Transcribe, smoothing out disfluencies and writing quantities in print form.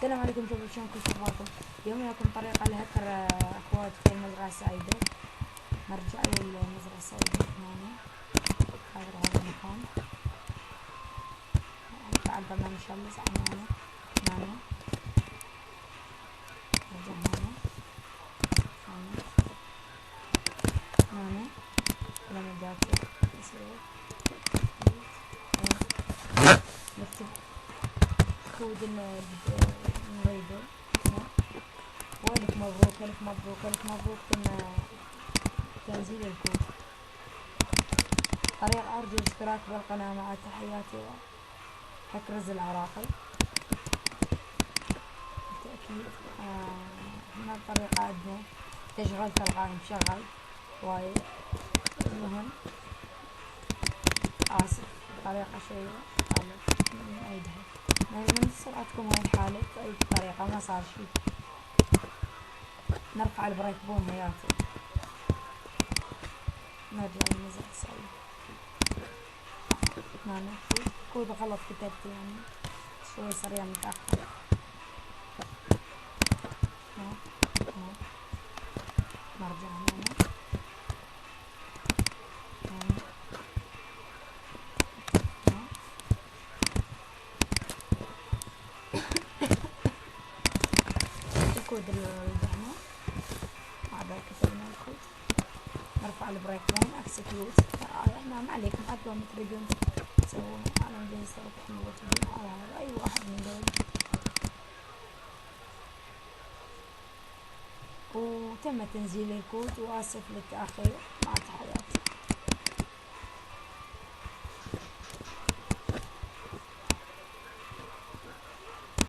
السلام عليكم شباب، شلونكم؟ شو اخباركم؟ اليوم لكم طريقة لهكر اكواد في المزرعة السعيدة. نرجع للمزرعة السعيدة هنا. هذا المكان بعد ما نشلص هنا نرجع هنا لما جاكي نكتب كود نريده. والف مبروك الف مبروك الف مبروك تنزيل الكود. طريقة أرجو الاشتراك بالقناة مع تحياتي هكرز العراقي. بالتأكيد هنا الطريقة عندنا تشغيل تلقائي مشغل وايد المهم. آسف طريقة شوية نعيدها من سرعتكم هاي الحالة بأي طريقة ما صار شي. نرفع البريك بون هياتي. نرجع للمزرعة السعيدة. هنا كود غلط كتبت يعني شوي سريع متأخر. نرجع هنا الكود اللي رجعنا هذا كتبنا الكود. نرفع البريك بون اكسكيوت. احنا ما عليكم حتى ما تريدون تسوون على مدين سووا على اي واحد من دول. وتم تنزيل الكود واسف للتأخير مع تحياتي.